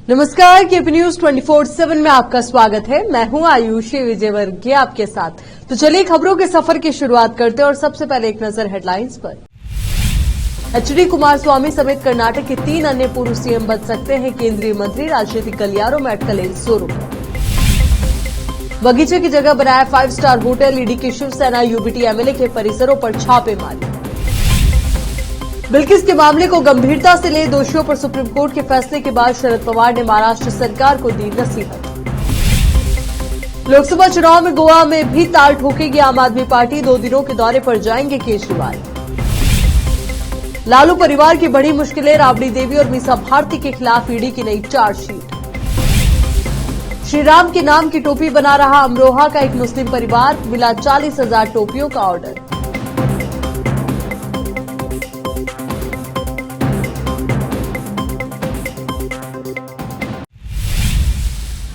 नमस्कार, KP news 24/7 में आपका स्वागत है। मैं हूं आयुषी विजयवर्गीय आपके साथ। तो चलिए खबरों के सफर की शुरुआत करते हैं और सबसे पहले एक नजर हेडलाइंस पर। एचडी कुमारस्वामी समेत कर्नाटक के 3 अन्य पूर्व सीएम बन सकते हैं केंद्रीय मंत्री। राजनीतिक गलियारों में अटकलें जोरों पर। बगीचे की जगह बनाया 5 स्टार होटल। ईडी की शिवसेना यूबीटी एमएलए के परिसरों पर छापेमारी। बिल्किस के मामले को गंभीरता से ले दोषियों पर सुप्रीम कोर्ट के फैसले के बाद शरद पवार ने महाराष्ट्र सरकार को दी नसीहत। लोकसभा चुनाव में गोवा में भी ताल ठोकेगी आम आदमी पार्टी। 2 दिनों के दौरे पर जाएंगे केजरीवाल। लालू परिवार की बड़ी मुश्किलें। राबड़ी देवी और मीसा भारती के खिलाफ ईडी की नई चार्जशीट। श्रीराम के नाम की टोपी बना रहा अमरोहा का एक मुस्लिम परिवार। मिला 40,000 टोपियों का ऑर्डर।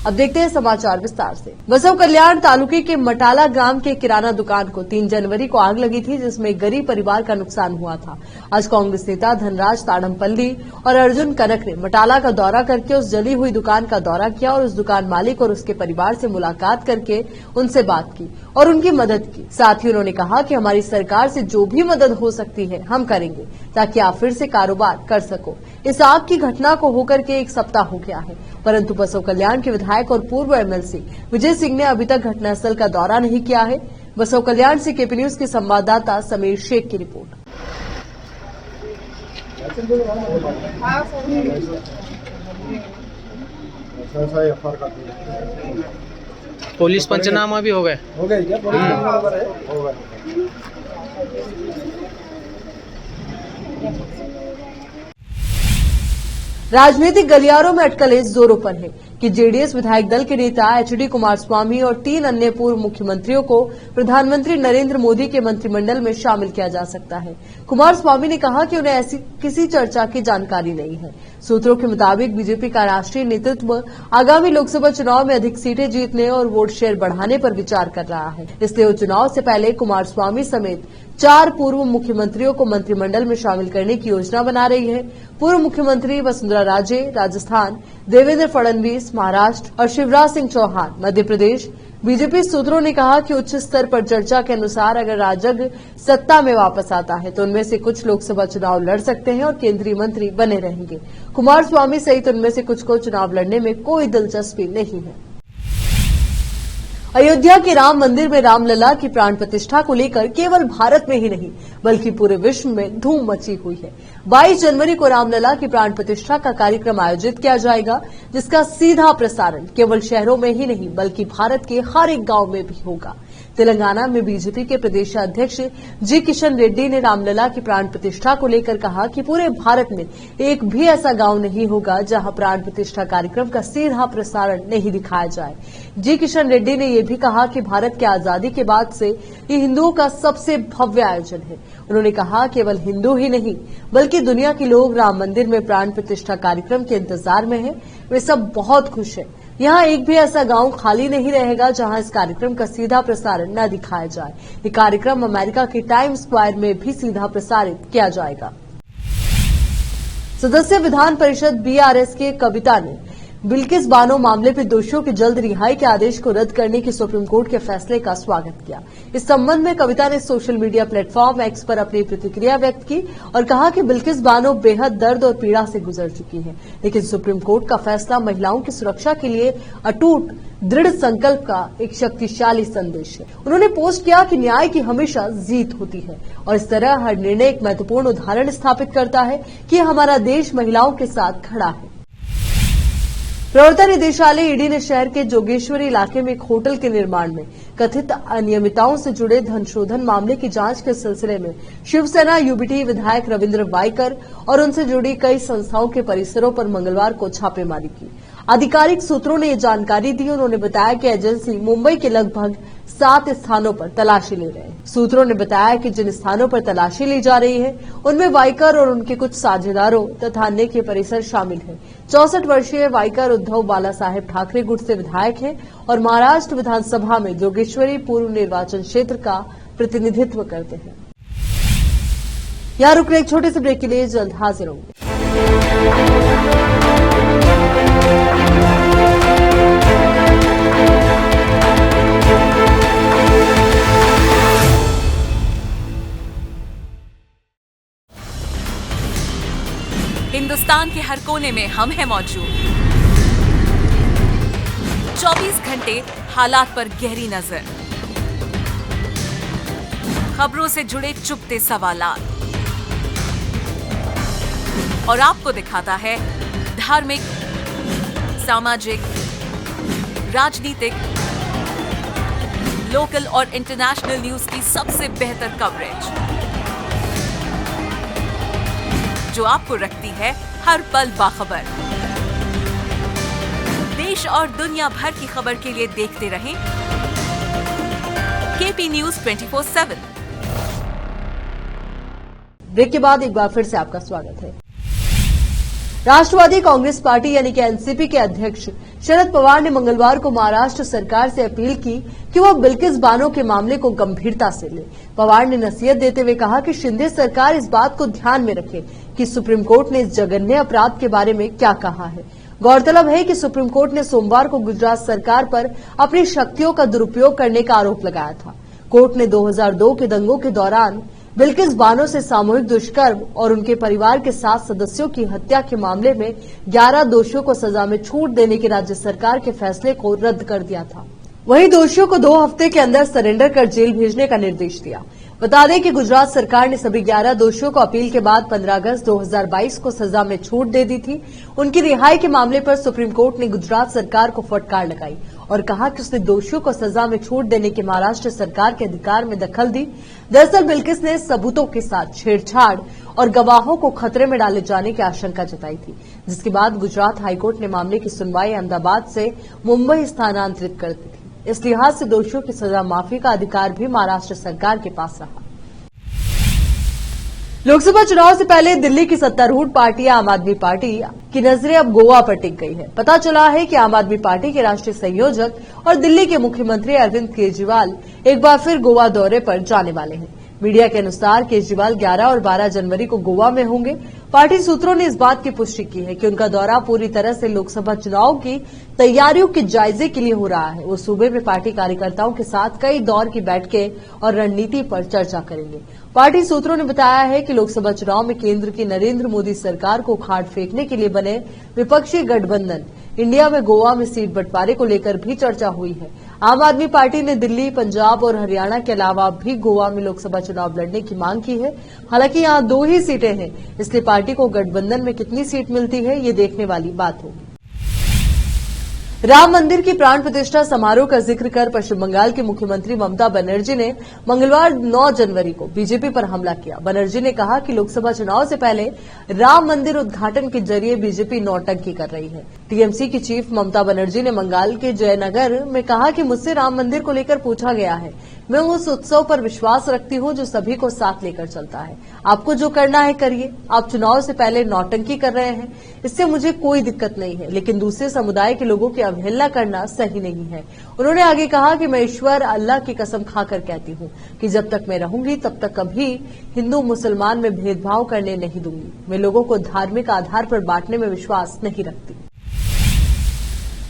अब देखते हैं समाचार विस्तार से। बसव कल्याण तालुके के मटाला ग्राम के किराना दुकान को 3 जनवरी को आग लगी थी, जिसमें गरीब परिवार का नुकसान हुआ था। आज कांग्रेस नेता धनराज ताड़मपल्ली और अर्जुन कनक ने मटाला का दौरा करके उस जली हुई दुकान का दौरा किया और उस दुकान मालिक और उसके परिवार से मुलाकात करके उनसे बात की और उनकी मदद की। साथ ही उन्होंने कहा कि हमारी सरकार से जो भी मदद हो सकती है हम करेंगे, ताकि आप फिर से कारोबार कर सको। इस आग की घटना को होकर के 1 सप्ताह हो गया है, परंतु बसव कल्याण के विधायक और पूर्व एमएलसी विजय सिंह ने अभी तक घटनास्थल का दौरा नहीं किया है। बसव कल्याण से केपी न्यूज के संवाददाता समीर शेख की रिपोर्ट। पुलिस पंचनामा भी हो गए क्या? राजनीतिक गलियारों में अटकलें जोरों पर है कि जेडीएस विधायक दल के नेता एचडी कुमारस्वामी और 3 अन्य पूर्व मुख्यमंत्रियों को प्रधानमंत्री नरेंद्र मोदी के मंत्रिमंडल में शामिल किया जा सकता है। कुमारस्वामी ने कहा कि उन्हें ऐसी किसी चर्चा की जानकारी नहीं है। सूत्रों के मुताबिक बीजेपी का राष्ट्रीय नेतृत्व आगामी लोकसभा चुनाव में अधिक सीटें जीतने और वोट शेयर बढ़ाने पर विचार कर रहा है। इसलिए वो चुनाव से पहले कुमारस्वामी समेत 4 पूर्व मुख्यमंत्रियों को मंत्रिमंडल में शामिल करने की योजना बना रही है। पूर्व मुख्यमंत्री वसुंधरा राजे राजस्थान, देवेंद्र फडणवीस महाराष्ट्र और शिवराज सिंह चौहान मध्य प्रदेश। बीजेपी सूत्रों ने कहा कि उच्च स्तर पर चर्चा के अनुसार अगर राजग सत्ता में वापस आता है तो उनमें से कुछ लोकसभा चुनाव लड़ सकते हैं और केंद्रीय मंत्री बने रहेंगे। कुमारस्वामी सहित उनमें से कुछ को चुनाव लड़ने में कोई दिलचस्पी नहीं है। अयोध्या के राम मंदिर में रामलला की प्राण प्रतिष्ठा को लेकर केवल भारत में ही नहीं बल्कि पूरे विश्व में धूम मची हुई है। 22 जनवरी को रामलला की प्राण प्रतिष्ठा का कार्यक्रम आयोजित किया जाएगा, जिसका सीधा प्रसारण केवल शहरों में ही नहीं बल्कि भारत के हर एक गांव में भी होगा। तेलंगाना में बीजेपी के प्रदेशाध्यक्ष जी किशन रेड्डी ने रामलला की प्राण प्रतिष्ठा को लेकर कहा कि पूरे भारत में एक भी ऐसा गांव नहीं होगा जहां प्राण प्रतिष्ठा कार्यक्रम का सीधा प्रसारण नहीं दिखाया जाए। जी किशन रेड्डी ने यह भी कहा कि भारत की आजादी के बाद से ये हिंदुओं का सबसे भव्य आयोजन है। उन्होंने कहा केवल हिंदू ही नहीं बल्कि दुनिया के लोग राम मंदिर में प्राण प्रतिष्ठा कार्यक्रम के इंतजार में हैं। वे सब बहुत खुश हैं। यहाँ एक भी ऐसा गांव खाली नहीं रहेगा जहां इस कार्यक्रम का सीधा प्रसारण न दिखाया जाए। ये कार्यक्रम अमेरिका के टाइम स्क्वायर में भी सीधा प्रसारित किया जाएगा। सदस्य विधान परिषद बीआरएस के कविता ने बिल्किस बानो मामले पर दोषियों की जल्द रिहाई के आदेश को रद्द करने के सुप्रीम कोर्ट के फैसले का स्वागत किया। इस संबंध में कविता ने सोशल मीडिया प्लेटफॉर्म एक्स पर अपनी प्रतिक्रिया व्यक्त की और कहा कि बिल्किस बानो बेहद दर्द और पीड़ा से गुजर चुकी है, लेकिन सुप्रीम कोर्ट का फैसला महिलाओं की सुरक्षा के लिए अटूट दृढ़ संकल्प का एक शक्तिशाली संदेश है। उन्होंने पोस्ट किया कि न्याय की हमेशा जीत होती है और इस तरह हर निर्णय एक महत्वपूर्ण उदाहरण स्थापित करता है कि हमारा देश महिलाओं के साथ खड़ा है। प्रवर्तन निदेशालय ईडी ने शहर के जोगेश्वरी इलाके में एक होटल के निर्माण में कथित अनियमितताओं से जुड़े धन शोधन मामले की जांच के सिलसिले में शिवसेना यूबीटी विधायक रविंद्र वाइकर और उनसे जुड़ी कई संस्थाओं के परिसरों पर मंगलवार को छापेमारी की। आधिकारिक सूत्रों ने ये जानकारी दी। उन्होंने बताया कि एजेंसी मुंबई के लगभग 7 स्थानों पर तलाशी ले रहे हैं। सूत्रों ने बताया कि जिन स्थानों पर तलाशी ली जा रही है उनमें वाइकर और उनके कुछ साझेदारों तथा अन्य के परिसर शामिल हैं। 64 वर्षीय वाइकर उद्धव बाला साहेब ठाकरे गुट से विधायक हैं और महाराष्ट्र विधानसभा में जोगेश्वरी पूर्व निर्वाचन क्षेत्र का प्रतिनिधित्व करते हैं। यहाँ रुक रहे एक छोटे से ब्रेक के लिए जल्द हाजिर होंगे। हिंदुस्तान के हर कोने में हम हैं मौजूद। 24 घंटे हालात पर गहरी नजर, खबरों से जुड़े चुभते सवालात और आपको दिखाता है धार्मिक, सामाजिक, राजनीतिक, लोकल और इंटरनेशनल न्यूज की सबसे बेहतर कवरेज, जो आपको रखती है हर पल बाखबर। देश और दुनिया भर की खबर के लिए देखते रहें केपी न्यूज 24/7। ब्रेक के बाद एक बार फिर से आपका स्वागत है। राष्ट्रवादी कांग्रेस पार्टी यानी कि एनसीपी के अध्यक्ष शरद पवार ने मंगलवार को महाराष्ट्र सरकार से अपील की कि वह बिल्किस बानो के मामले को गंभीरता से ले। पवार ने नसीहत देते हुए कहा कि शिंदे सरकार इस बात को ध्यान में रखे कि सुप्रीम कोर्ट ने इस जघन्य अपराध के बारे में क्या कहा है। गौरतलब है कि सुप्रीम कोर्ट ने सोमवार को गुजरात सरकार पर अपनी शक्तियों का दुरुपयोग करने का आरोप लगाया था। कोर्ट ने 2002 के दंगों के दौरान बिल्किस बानो से सामूहिक दुष्कर्म और उनके परिवार के 7 सदस्यों की हत्या के मामले में 11 दोषियों को सजा में छूट देने के राज्य सरकार के फैसले को रद्द कर दिया था। वहीं दोषियों को 2 हफ्ते के अंदर सरेंडर कर जेल भेजने का निर्देश दिया। बता दें कि गुजरात सरकार ने सभी 11 दोषियों को अपील के बाद 15 अगस्त 2022 को सजा में छूट दे दी थी। उनकी रिहाई के मामले पर सुप्रीम कोर्ट ने गुजरात सरकार को फटकार लगाई और कहा कि उसने दोषियों को सजा में छूट देने के महाराष्ट्र सरकार के अधिकार में दखल दी। दरअसल बिल्किस ने सबूतों के साथ छेड़छाड़ और गवाहों को खतरे में डाले जाने की आशंका जताई थी, जिसके बाद गुजरात हाईकोर्ट ने मामले की सुनवाई अहमदाबाद से मुंबई स्थानांतरित कर दी थी। इस लिहाज से दोषियों की सजा माफी का अधिकार भी महाराष्ट्र सरकार के पास रहा। लोकसभा चुनाव से पहले दिल्ली की सत्तारूढ़ पार्टी आम आदमी पार्टी की नजरें अब गोवा पर टिक गई है। पता चला है कि आम आदमी पार्टी के राष्ट्रीय संयोजक और दिल्ली के मुख्यमंत्री अरविंद केजरीवाल एक बार फिर गोवा दौरे पर जाने वाले हैं। मीडिया के अनुसार केजरीवाल 11 और 12 जनवरी को गोवा में होंगे। पार्टी सूत्रों ने इस बात की पुष्टि की है कि उनका दौरा पूरी तरह से लोकसभा चुनाव की तैयारियों के जायजे के लिए हो रहा है। वो सूबे में पार्टी कार्यकर्ताओं के साथ कई दौर की बैठकें और रणनीति पर चर्चा करेंगे। पार्टी सूत्रों ने बताया है कि लोकसभा चुनाव में केंद्र की नरेंद्र मोदी सरकार को उखाड़ फेंकने के लिए बने विपक्षी गठबंधन इंडिया में गोवा में सीट बंटवारे को लेकर भी चर्चा हुई है। आम आदमी पार्टी ने दिल्ली, पंजाब और हरियाणा के अलावा भी गोवा में लोकसभा चुनाव लड़ने की मांग की है। हालांकि यहां 2 ही सीटें हैं, इसलिए पार्टी को गठबंधन में कितनी सीट मिलती है, ये देखने वाली बात होगी। राम मंदिर की प्राण प्रतिष्ठा समारोह का जिक्र कर पश्चिम बंगाल की मुख्यमंत्री ममता बनर्जी ने मंगलवार 9 जनवरी को बीजेपी पर हमला किया। बनर्जी ने कहा कि लोकसभा चुनाव से पहले राम मंदिर उद्घाटन के जरिए बीजेपी नौटंकी कर रही है। टीएमसी की चीफ ममता बनर्जी ने बंगाल के जयनगर में कहा कि मुझसे राम मंदिर को लेकर पूछा गया है। मैं उस उत्सव पर विश्वास रखती हूं जो सभी को साथ लेकर चलता है। आपको जो करना है करिए। आप चुनाव से पहले नौटंकी कर रहे हैं, इससे मुझे कोई दिक्कत नहीं है, लेकिन दूसरे समुदाय के लोगों की अवहेलना करना सही नहीं है। उन्होंने आगे कहा कि मैं ईश्वर अल्लाह की कसम खाकर कहती हूं कि जब तक मैं रहूंगी तब तक कभी हिंदू मुसलमान में भेदभाव करने नहीं दूंगी। मैं लोगों को धार्मिक आधार पर बांटने में विश्वास नहीं रखती।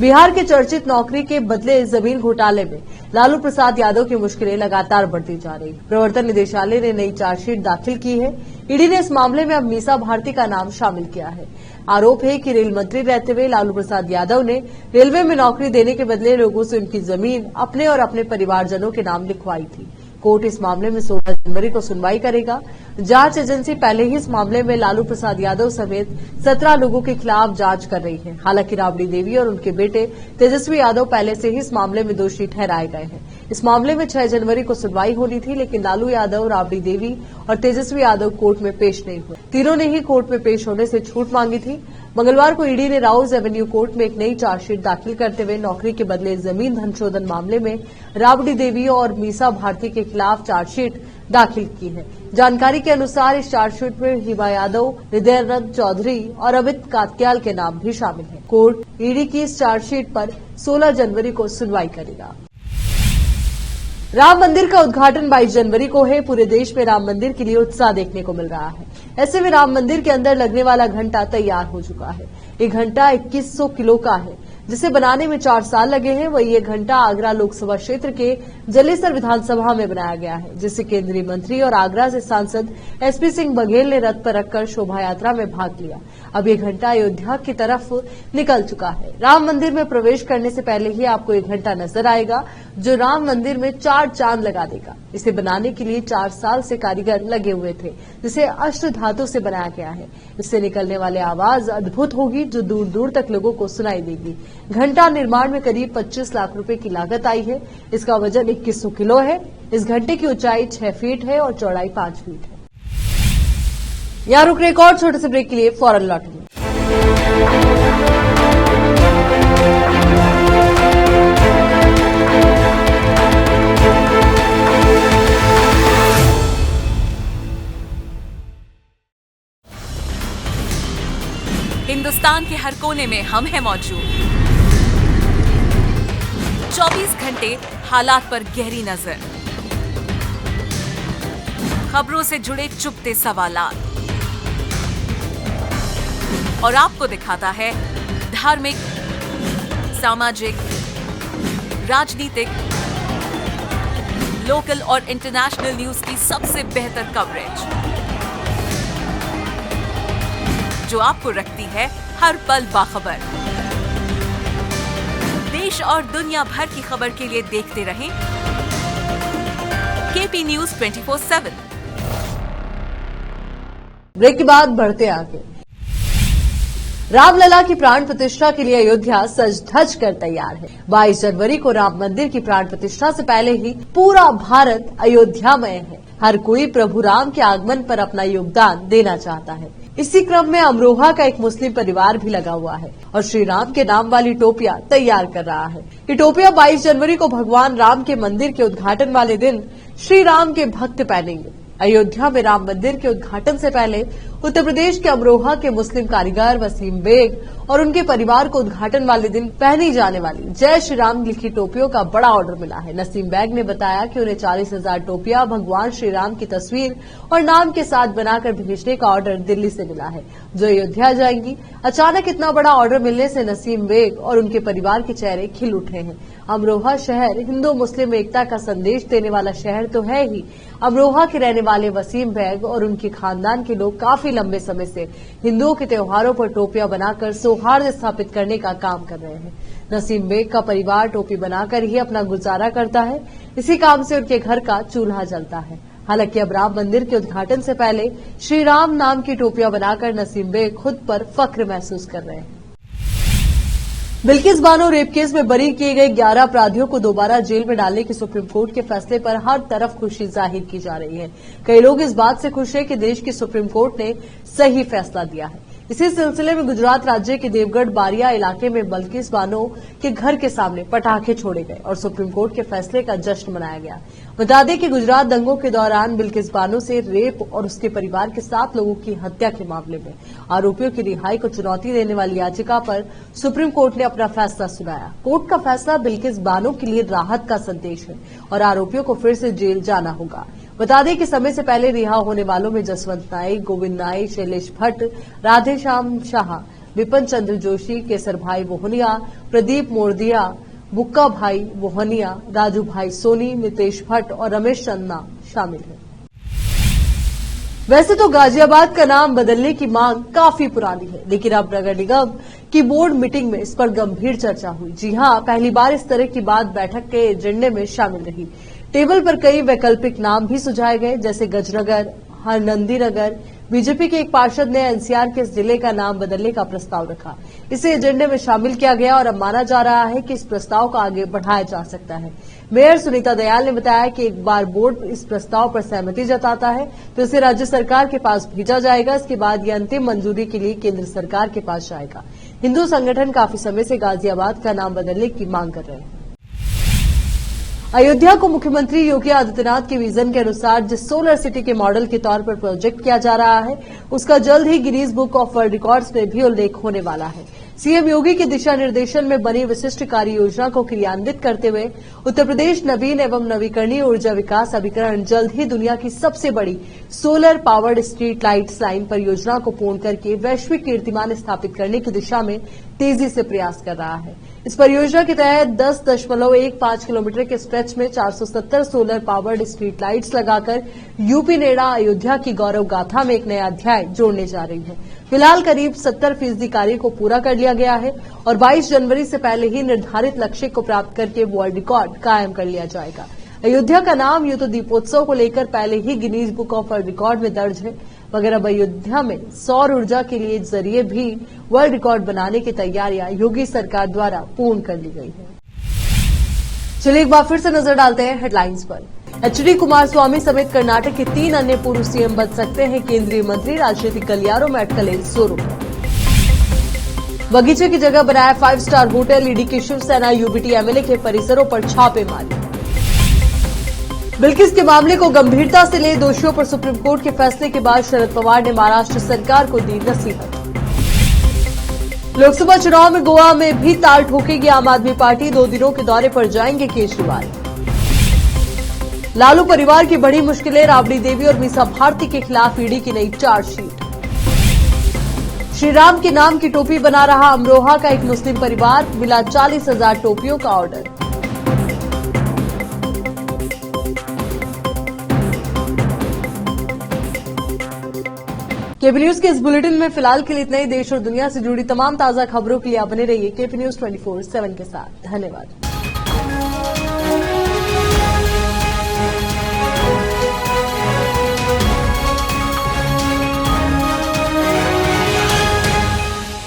बिहार के चर्चित नौकरी के बदले जमीन घोटाले में लालू प्रसाद यादव की मुश्किलें लगातार बढ़ती जा रही। प्रवर्तन निदेशालय ने नई चार्जशीट दाखिल की है। ईडी ने इस मामले में अब मीसा भारती का नाम शामिल किया है। आरोप है कि रेल मंत्री रहते हुए लालू प्रसाद यादव ने रेलवे में नौकरी देने के बदले लोगों से उनकी जमीन अपने और अपने परिवारजनों के नाम लिखवाई थी। कोर्ट इस मामले में 16 जनवरी को सुनवाई करेगा। जांच एजेंसी पहले ही इस मामले में लालू प्रसाद यादव समेत 17 लोगों के खिलाफ जांच कर रही है। हालांकि राबड़ी देवी और उनके बेटे तेजस्वी यादव पहले से ही इस मामले में दोषी ठहराए गए हैं। इस मामले में 6 जनवरी को सुनवाई होनी थी, लेकिन लालू यादव, राबड़ी देवी और तेजस्वी यादव कोर्ट में पेश नहीं हुए। तीनों ने ही कोर्ट में पेश होने से छूट मांगी थी। मंगलवार को ईडी ने राउज एवेन्यू कोर्ट में एक नई चार्जशीट दाखिल करते हुए नौकरी के बदले जमीन धनशोधन मामले में राबड़ी देवी और मीसा भारती के खिलाफ चार्जशीट दाखिल की है। जानकारी के अनुसार इस चार्जशीट में हिमा यादव, हृदयानंद चौधरी और अमित कात्याल के नाम भी शामिल हैं। कोर्ट ईडी की इस चार्जशीट पर 16 जनवरी को सुनवाई करेगा। राम मंदिर का उद्घाटन 22 जनवरी को है। पूरे देश में राम मंदिर के लिए उत्साह देखने को मिल रहा है। ऐसे में राम मंदिर के अंदर लगने वाला घंटा तैयार हो चुका है। ये घंटा 2100 किलो का है। जिसे बनाने में 4 साल लगे हैं। वही ये घंटा आगरा लोकसभा क्षेत्र के जलेसर विधानसभा में बनाया गया है, जिसे केंद्रीय मंत्री और आगरा से सांसद एसपी सिंह बघेल ने रथ पर रखकर शोभा यात्रा में भाग लिया। अब ये घंटा अयोध्या की तरफ निकल चुका है। राम मंदिर में प्रवेश करने से पहले ही आपको ये घंटा नजर आएगा, जो राम मंदिर में 4 चांद लगा देगा। इसे बनाने के लिए 4 साल से कारीगर लगे हुए थे, जिसे अष्ट धातु से बनाया गया है। इससे निकलने वाली आवाज अद्भुत होगी, जो दूर दूर तक लोगों को सुनाई देगी। घंटा निर्माण में करीब 25 लाख रुपए की लागत आई है। इसका वजन 2100 किलो है। इस घंटे की ऊंचाई 6 फीट है और चौड़ाई 5 फीट है। यहाँ रुक रहे एक और छोटे से ब्रेक के लिए फौरन लौटेंगे। हिंदुस्तान के हर कोने में हम हैं मौजूद। 24 घंटे हालात पर गहरी नजर, खबरों से जुड़े चुपते सवालात, और आपको दिखाता है धार्मिक, सामाजिक, राजनीतिक, लोकल और इंटरनेशनल न्यूज की सबसे बेहतर कवरेज, जो आपको रखती है हर पल बाखबर। देश और दुनिया भर की खबर के लिए देखते रहें केपी न्यूज 24/7। ब्रेक के बाद बढ़ते आगे। रामलला की प्राण प्रतिष्ठा के लिए अयोध्या सज धज कर तैयार है। 22 जनवरी को राम मंदिर की प्राण प्रतिष्ठा से पहले ही पूरा भारत अयोध्यामय है। हर कोई प्रभु राम के आगमन पर अपना योगदान देना चाहता है। इसी क्रम में अमरोहा का एक मुस्लिम परिवार भी लगा हुआ है और श्री राम के नाम वाली टोपियां तैयार कर रहा है। ये टोपियां 22 जनवरी को भगवान राम के मंदिर के उद्घाटन वाले दिन श्री राम के भक्त पहनेंगे। अयोध्या में राम मंदिर के उद्घाटन से पहले उत्तर प्रदेश के अमरोहा के मुस्लिम कारीगर वसीम बेग और उनके परिवार को उद्घाटन वाले दिन पहनी जाने वाली जय श्री राम लिखी टोपियों का बड़ा ऑर्डर मिला है। नसीम बेग ने बताया कि उन्हें 40,000 टोपियां भगवान श्री राम की तस्वीर और नाम के साथ बनाकर भेजने का ऑर्डर दिल्ली से मिला है, जो अयोध्या जाएंगी। अचानक इतना बड़ा ऑर्डर मिलने से नसीम बेग और उनके परिवार के चेहरे खिल उठे हैं। अमरोहा शहर हिंदू मुस्लिम एकता का संदेश देने वाला शहर तो है ही। अमरोहा के रहने वाले वसीम बेग और उनके खानदान के लोग काफी लंबे समय से हिंदुओं के त्योहारों पर टोपियां बनाकर सौहार्द स्थापित करने का काम कर रहे हैं। नसीम बेग का परिवार टोपी बनाकर ही अपना गुजारा करता है। इसी काम से उनके घर का चूल्हा जलता है। हालांकि अब राम मंदिर के उद्घाटन से पहले श्री राम नाम की टोपियां बनाकर नसीम बेग खुद पर फख्र महसूस कर रहे हैं। बिल्किस बानो रेप केस में बरी किए गए 11 अपराधियों को दोबारा जेल में डालने के सुप्रीम कोर्ट के फैसले पर हर तरफ खुशी जाहिर की जा रही है। कई लोग इस बात से खुश हैं कि देश की सुप्रीम कोर्ट ने सही फैसला दिया है। इसी सिलसिले में गुजरात राज्य के देवगढ़ बारिया इलाके में बिल्किस बानो के घर के सामने पटाखे छोड़े गए और सुप्रीम कोर्ट के फैसले का जश्न मनाया गया। बता दें कि गुजरात दंगों के दौरान बिल्किस बानो से रेप और उसके परिवार के 7 लोगों की हत्या के मामले में आरोपियों की रिहाई को चुनौती देने वाली याचिका पर सुप्रीम कोर्ट ने अपना फैसला सुनाया। कोर्ट का फैसला बिल्किस बानो के लिए राहत का संदेश है और आरोपियों को फिर से जेल जाना होगा। बता दें कि समय से पहले रिहा होने वालों में जसवंत नाइक, गोविंद नाइक, शैलेश भट्ट, राधेश्याम शाह, विपिन चंद्र जोशी, केसर भाई मोहनिया, प्रदीप मोरदिया, बुक्का भाई मोहनिया, राजू भाई सोनी, नितेश भट्ट और रमेश चन्ना शामिल हैं। वैसे तो गाजियाबाद का नाम बदलने की मांग काफी पुरानी है, लेकिन अब नगर निगम की बोर्ड मीटिंग में इस पर गंभीर चर्चा हुई। जी हां, पहली बार इस तरह की बात बैठक के एजेंडे में शामिल रही। टेबल पर कई वैकल्पिक नाम भी सुझाए गए, जैसे गजनगर, हरनंदी नगर। बीजेपी के एक पार्षद ने एनसीआर के इस जिले का नाम बदलने का प्रस्ताव रखा। इसे एजेंडे में शामिल किया गया और अब माना जा रहा है कि इस प्रस्ताव को आगे बढ़ाया जा सकता है। मेयर सुनीता दयाल ने बताया कि एक बार बोर्ड इस प्रस्ताव पर सहमति जताता है तो इसे राज्य सरकार के पास भेजा जाएगा। इसके बाद ये अंतिम मंजूरी के लिए केंद्र सरकार के पास जाएगा। हिंदू संगठन काफी समय से गाजियाबाद का नाम बदलने की मांग कर रहे हैं। अयोध्या को मुख्यमंत्री योगी आदित्यनाथ के विजन के अनुसार जिस सोलर सिटी के मॉडल के तौर पर प्रोजेक्ट किया जा रहा है, उसका जल्द ही Guinness book of world records में भी उल्लेख होने वाला है। सीएम योगी के दिशा निर्देशन में बनी विशिष्ट कार्य योजना को क्रियान्वित करते हुए उत्तर प्रदेश नवीन एवं नवीकरणीय ऊर्जा विकास अभिकरण जल्द ही दुनिया की सबसे बड़ी solar powered street lights line परियोजना को पूर्ण करके वैश्विक कीर्तिमान स्थापित करने की दिशा में तेजी से प्रयास कर रहा है। इस परियोजना के तहत 10.15 किलोमीटर के स्ट्रेच में 470 सोलर पावर्ड स्ट्रीट लाइट्स लगाकर यूपी नेड़ा अयोध्या की गौरव गाथा में एक नया अध्याय जोड़ने जा रही है। फिलहाल करीब 70% कार्य को पूरा कर लिया गया है और 22 जनवरी से पहले ही निर्धारित लक्ष्य को प्राप्त करके वर्ल्ड रिकॉर्ड कायम कर लिया जाएगा। अयोध्या का नाम यूं तो दीपोत्सव को लेकर पहले ही Guinness book of world record में दर्ज है, मगर अब अयोध्या में सौर ऊर्जा के लिए जरिए भी वर्ल्ड रिकॉर्ड बनाने की तैयारियां योगी सरकार द्वारा पूर्ण कर ली गई है। चलिए एक बार फिर से नजर डालते हैं हेडलाइंस पर। एचडी कुमारस्वामी समेत कर्नाटक के 3 अन्य पूर्व सीएम बन सकते हैं केंद्रीय मंत्री, राजनीतिक गलियारों में अटकलें जोरों पर। बगीचे की जगह बनाया 5 स्टार होटल, ईडी की शिवसेना यूबीटी एमएलए के परिसरों पर छापेमारी। बिल्किस के मामले को गंभीरता से ले दोषियों पर सुप्रीम कोर्ट के फैसले के बाद शरद पवार ने महाराष्ट्र सरकार को दी नसीहत। लोकसभा चुनाव में गोवा में भी ताल ठोकेगी आम आदमी पार्टी, 2 दिनों के दौरे पर जाएंगे केजरीवाल। लालू परिवार की बड़ी मुश्किलें, राबड़ी देवी और मीसा भारती के खिलाफ ईडी की नई चार्जशीट। श्रीराम के नाम की टोपी बना रहा अमरोहा का एक मुस्लिम परिवार, मिला 40,000 टोपियों का ऑर्डर। केपी न्यूज के इस बुलेटिन में फिलहाल के लिए इतना ही। देश और दुनिया से जुड़ी तमाम ताजा खबरों के लिए आप बने रहिए केपी न्यूज 24/7 के साथ। धन्यवाद।